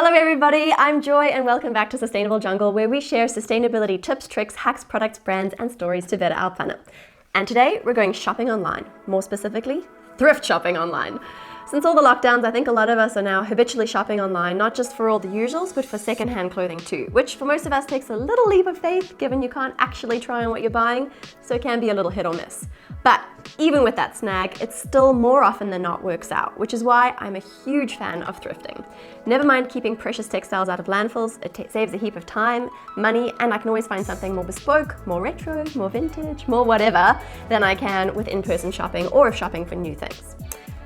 Hello everybody, I'm Joy and welcome back to Sustainable Jungle, where we share sustainability tips, tricks, hacks, products, brands and stories to better our planet. And today we're going shopping online, more specifically, thrift shopping online. Since all the lockdowns, I think a lot of us are now habitually shopping online, not just for all the usuals, but for secondhand clothing too, which for most of us takes a little leap of faith, given you can't actually try on what you're buying, so it can be a little hit or miss. But even with that snag, it still more often than not works out, which is why I'm a huge fan of thrifting. Never mind keeping precious textiles out of landfills, it saves a heap of time, money, and I can always find something more bespoke, more retro, more vintage, more whatever, than I can with in-person shopping or shopping for new things.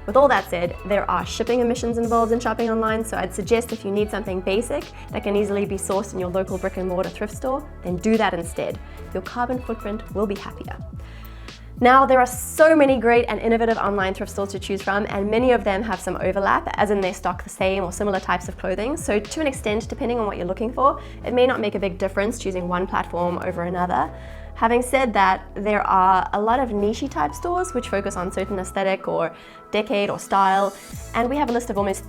With all that said, there are shipping emissions involved in shopping online, so I'd suggest if you need something basic that can easily be sourced in your local brick and mortar thrift store, then do that instead. Your carbon footprint will be happier. Now, there are so many great and innovative online thrift stores to choose from, and many of them have some overlap, as in they stock the same or similar types of clothing. So to an extent, depending on what you're looking for, it may not make a big difference choosing one platform over another. Having said that, there are a lot of niche type stores which focus on certain aesthetic or decade or style, and we have a list of almost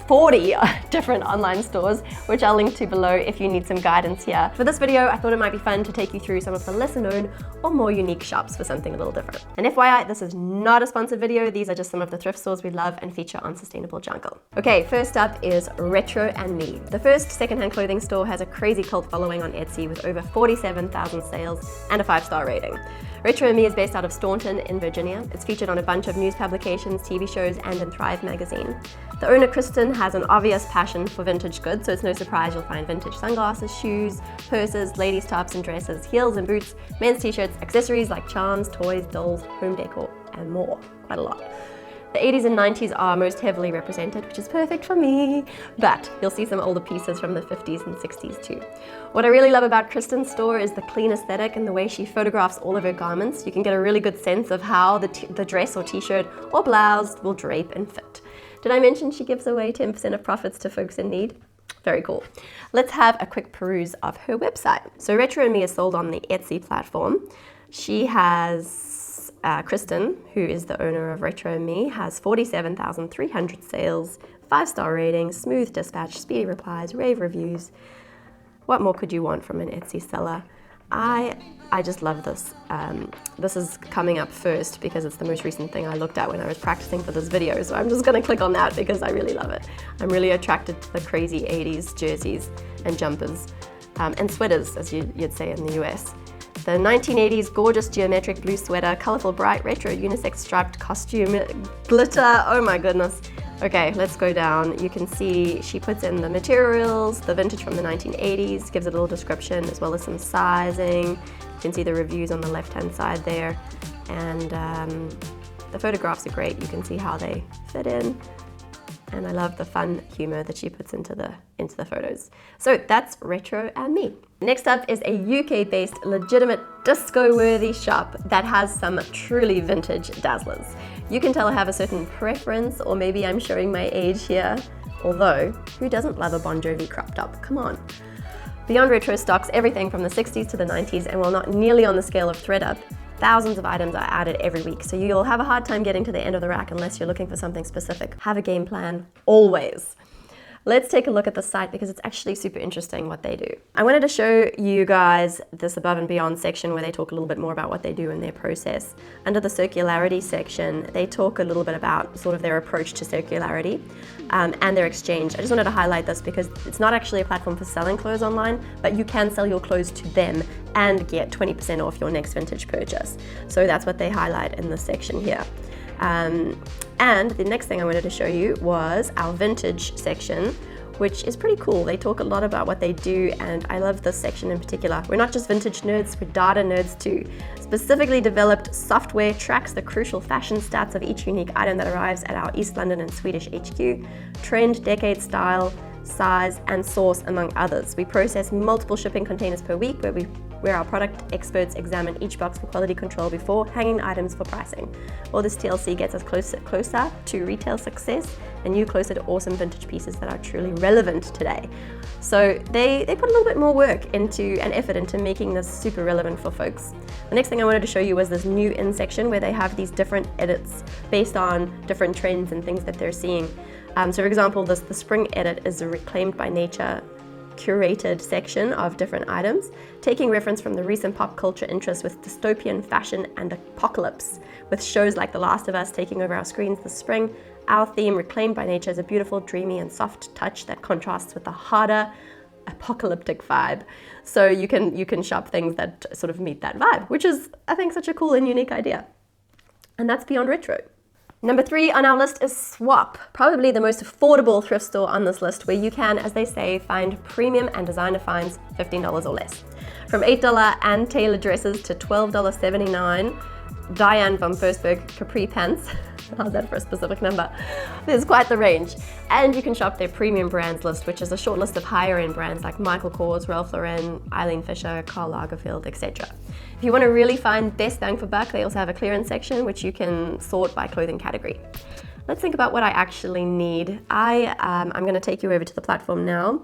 40 different online stores, which I'll link to below if you need some guidance here. For this video, I thought it might be fun to take you through some of the lesser known or more unique shops for something a little different. And FYI, this is not a sponsored video, these are just some of the thrift stores we love and feature on Sustainable Jungle. Okay, first up is Retro and Me. The first secondhand clothing store has a crazy cult following on Etsy with over 47,000 sales and a 5-star rating. Retro and Me is based out of Staunton in Virginia. It's featured on a bunch of news publications, TV shows, and in Thrive magazine. The owner, Kristen, has an obvious passion for vintage goods, so it's no surprise you'll find vintage sunglasses, shoes, purses, ladies' tops and dresses, heels and boots, men's t-shirts, accessories like charms, toys, dolls, home decor, and more. Quite a lot. The 80s and 90s are most heavily represented, which is perfect for me, but you'll see some older pieces from the 50s and 60s too. What I really love about Kristen's store is the clean aesthetic and the way she photographs all of her garments. You can get a really good sense of how the dress or t-shirt or blouse will drape and fit. Did I mention she gives away 10% of profits to folks in need? Very cool. Let's have a quick peruse of her website. So Retro and Me is sold on the Etsy platform. She has Kristen, who is the owner of Retro and Me, has 47,300 sales, 5-star ratings, smooth dispatch, speedy replies, rave reviews. What more could you want from an Etsy seller? I just love this. This is coming up first because it's the most recent thing I looked at when I was practicing for this video, so I'm just gonna click on that because I really love it. I'm really attracted to the crazy 80s jerseys and jumpers and sweaters, as you'd say in the US. The 1980s gorgeous geometric blue sweater, colorful bright retro unisex striped costume, glitter, oh my goodness. Okay, let's go down. You can see she puts in the materials, the vintage from the 1980s, gives a little description as well as some sizing. You can see the reviews on the left-hand side there. And the photographs are great. You can see how they fit in. And I love the fun humor that she puts into the photos. So that's Retro and Me. Next up is a UK-based, legitimate, disco-worthy shop that has some truly vintage dazzlers. You can tell I have a certain preference, or maybe I'm showing my age here. Although, who doesn't love a Bon Jovi crop top? Come on. Beyond Retro stocks everything from the 60s to the 90s, and while not nearly on the scale of ThredUp, thousands of items are added every week, so you'll have a hard time getting to the end of the rack unless you're looking for something specific. Have a game plan, always. Let's take a look at the site because it's actually super interesting what they do. I wanted to show you guys this above and beyond section where they talk a little bit more about what they do in their process. Under the circularity section, they talk a little bit about sort of their approach to circularity and their exchange. I just wanted to highlight this because it's not actually a platform for selling clothes online, but you can sell your clothes to them and get 20% off your next vintage purchase. So that's what they highlight in this section here. And the next thing I wanted to show you was our vintage section, which is pretty cool. They talk a lot about what they do, and I love this section in particular. We're not just vintage nerds, we're data nerds too. Specifically developed software tracks the crucial fashion stats of each unique item that arrives at our East London and Swedish HQ, trend, decade, style, size, and source, among others. We process multiple shipping containers per week where our product experts examine each box for quality control before hanging items for pricing. All this TLC gets us closer to retail success and you closer to awesome vintage pieces that are truly relevant today. So they put a little bit more work into and effort into making this super relevant for folks. The next thing I wanted to show you was this new in section where they have these different edits based on different trends and things that they're seeing. So for example, the spring edit is a reclaimed by nature curated section of different items, taking reference from the recent pop culture interest with dystopian fashion and apocalypse. With shows like The Last of Us taking over our screens this spring, our theme, Reclaimed by Nature, is a beautiful, dreamy and soft touch that contrasts with the harder, apocalyptic vibe. So you can shop things that sort of meet that vibe, which is, I think, such a cool and unique idea. And that's beyond retro. Number 3 on our list is Swap, probably the most affordable thrift store on this list, where you can, as they say, find premium and designer finds $15 or less. From $8 and tailored dresses to $12.79, Diane von Furstenberg capri pants. How's that for a specific number? There's quite the range. And you can shop their premium brands list, which is a short list of higher end brands like Michael Kors, Ralph Lauren, Eileen Fisher, Karl Lagerfeld, etc. If you want to really find best bang for buck, they also have a clearance section which you can sort by clothing category. Let's think about what I actually need. I'm going to take you over to the platform now.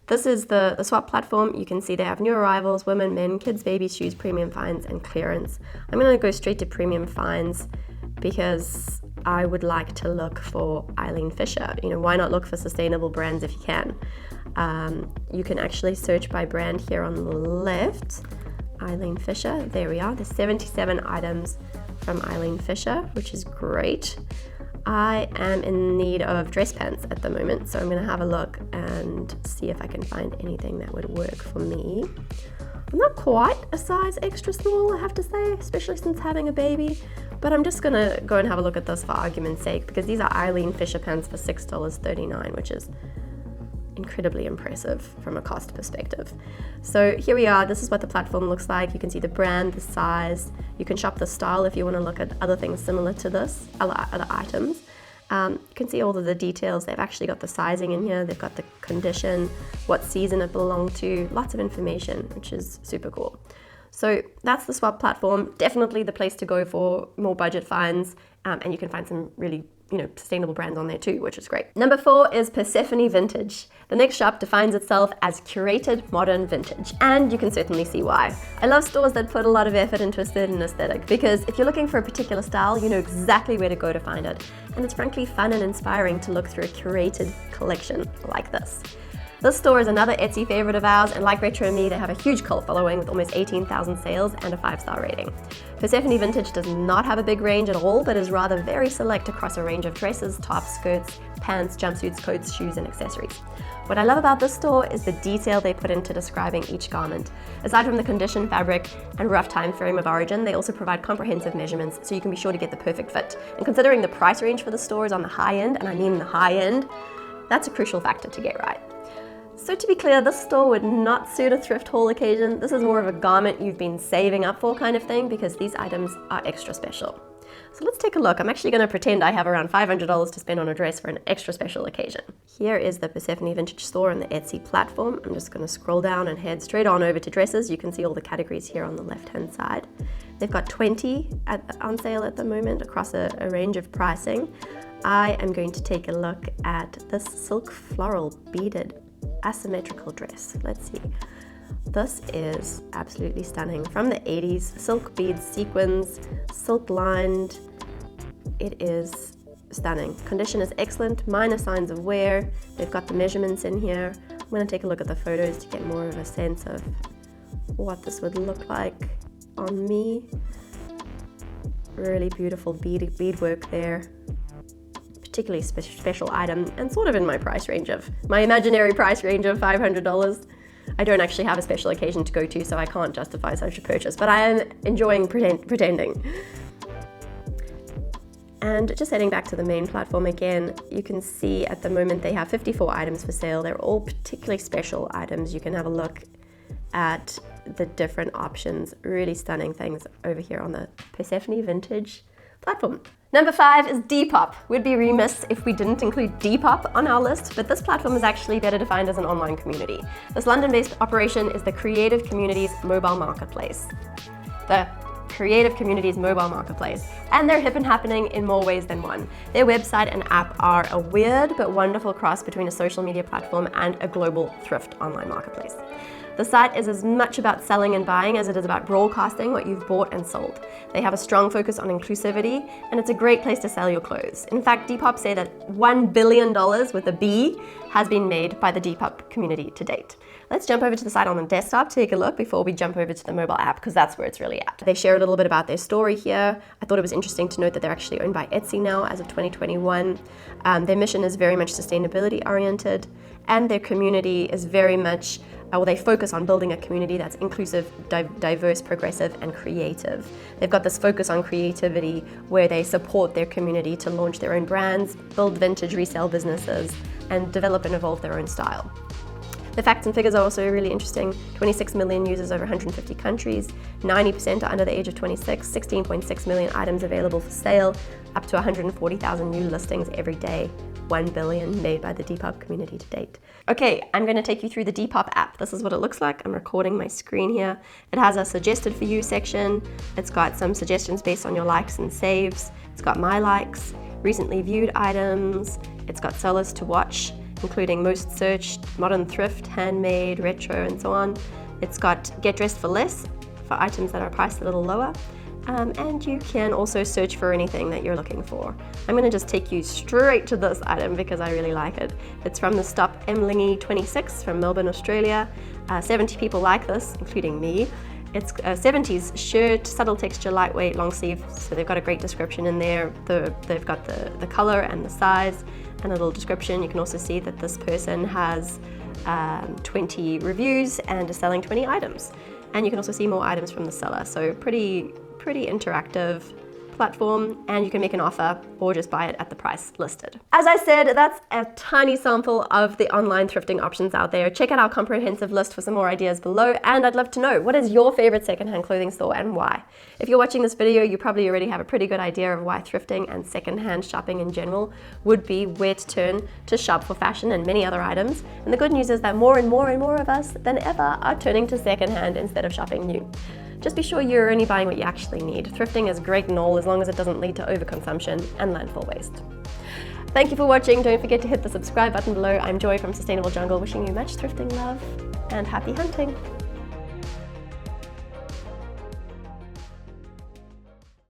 This is the Swap platform. You can see they have new arrivals, women, men, kids, babies, shoes, premium finds, and clearance. I'm going to go straight to premium finds because I would like to look for Eileen Fisher. Why not look for sustainable brands if you can? You can actually search by brand here on the left. Eileen Fisher, there we are. There's 77 items from Eileen Fisher, which is great. I am in need of dress pants at the moment, so I'm going to have a look and see if I can find anything that would work for me. I'm not quite a size extra small, I have to say, especially since having a baby, but I'm just going to go and have a look at this for argument's sake, because these are Eileen Fisher pants for $6.39, which is incredibly impressive from a cost perspective. So here we are. This is what the platform looks like. You can see the brand, the size. You can shop the style if you want to look at other things similar to this, other items. You can see all of the details. They've actually got the sizing in here. They've got the condition, what season it belonged to, lots of information, which is super cool. So that's the Swap platform. Definitely the place to go for more budget finds, and you can find some really sustainable brands on there too, which is great. Number 4 is Persephone Vintage. The next shop defines itself as curated modern vintage, and you can certainly see why. I love stores that put a lot of effort into a certain aesthetic, because if you're looking for a particular style, you know exactly where to go to find it. And it's frankly fun and inspiring to look through a curated collection like this. This store is another Etsy favorite of ours, and like Retro and Me, they have a huge cult following with almost 18,000 sales and a 5-star rating. Persephone Vintage does not have a big range at all, but is rather very select across a range of dresses, tops, skirts, pants, jumpsuits, coats, shoes, and accessories. What I love about this store is the detail they put into describing each garment. Aside from the condition, fabric, and rough time frame of origin, they also provide comprehensive measurements so you can be sure to get the perfect fit. And considering the price range for the store is on the high end, and I mean the high end, that's a crucial factor to get right. So to be clear, this store would not suit a thrift haul occasion. This is more of a garment you've been saving up for kind of thing, because these items are extra special. So let's take a look. I'm actually going to pretend I have around $500 to spend on a dress for an extra special occasion. Here is the Persephone Vintage store on the Etsy platform. I'm just going to scroll down and head straight on over to dresses. You can see all the categories here on the left-hand side. They've got 20 on sale at the moment across a range of pricing. I am going to take a look at this silk floral beaded asymmetrical dress. Let's see. This is absolutely stunning. From the 80s, silk beads, sequins, silk lined. It is stunning. Condition is excellent, minor signs of wear. They've got the measurements in here. I'm going to take a look at the photos to get more of a sense of what this would look like on me. Really beautiful beadwork there. Particularly special item, and sort of in my price range of, my imaginary price range of $500. I don't actually have a special occasion to go to, so I can't justify such a purchase, but I am enjoying pretending. And just heading back to the main platform again, you can see at the moment they have 54 items for sale. They're all particularly special items. You can have a look at the different options. Really stunning things over here on the Persephone Vintage platform. Number 5 is Depop. We'd be remiss if we didn't include Depop on our list, but this platform is actually better defined as an online community. This London-based operation is the Creative Communities mobile marketplace. The Creative Communities mobile marketplace. And they're hip and happening in more ways than one. Their website and app are a weird but wonderful cross between a social media platform and a global thrift online marketplace. The site is as much about selling and buying as it is about broadcasting what you've bought and sold. They have a strong focus on inclusivity, and it's a great place to sell your clothes. In fact, Depop say that $1 billion with a B has been made by the Depop community to date. Let's jump over to the site on the desktop to take a look before we jump over to the mobile app, because that's where it's really at. They share a little bit about their story here. I thought it was interesting to note that they're actually owned by Etsy now as of 2021. Their mission is very much sustainability oriented, and their community is very much, they focus on building a community that's inclusive, diverse, progressive, and creative. They've got this focus on creativity where they support their community to launch their own brands, build vintage resale businesses, and develop and evolve their own style. The facts and figures are also really interesting. 26 million users over 150 countries, 90% are under the age of 26, 16.6 million items available for sale, up to 140,000 new listings every day, 1 billion made by the Depop community to date. Okay, I'm going to take you through the Depop app. This is what it looks like. I'm recording my screen here. It has a suggested for you section. It's got some suggestions based on your likes and saves. It's got my likes, recently viewed items. It's got sellers to watch, including most searched, modern thrift, handmade, retro, and so on. It's got get dressed for less for items that are priced a little lower. And you can also search for anything that you're looking for. I'm gonna just take you straight to this item because I really like it. It's from the Stop Emlingy 26 from Melbourne, Australia. 70 people like this, including me. It's a 70s shirt, subtle texture, lightweight, long sleeve, so they've got a great description in there. They've got the color and the size and a little description. You can also see that this person has 20 reviews and is selling 20 items. And you can also see more items from the seller, so pretty interactive platform, and you can make an offer or just buy it at the price listed. As I said, that's a tiny sample of the online thrifting options out there. Check out our comprehensive list for some more ideas below, and I'd love to know, what is your favorite secondhand clothing store and why? If you're watching this video, you probably already have a pretty good idea of why thrifting and secondhand shopping in general would be where to turn to shop for fashion and many other items. And the good news is that more and more and more of us than ever are turning to secondhand instead of shopping new. Just be sure you're only buying what you actually need. Thrifting is great and all as long as it doesn't lead to overconsumption and landfill waste. Thank you for watching. Don't forget to hit the subscribe button below. I'm Joy from Sustainable Jungle, wishing you much thrifting love and happy hunting.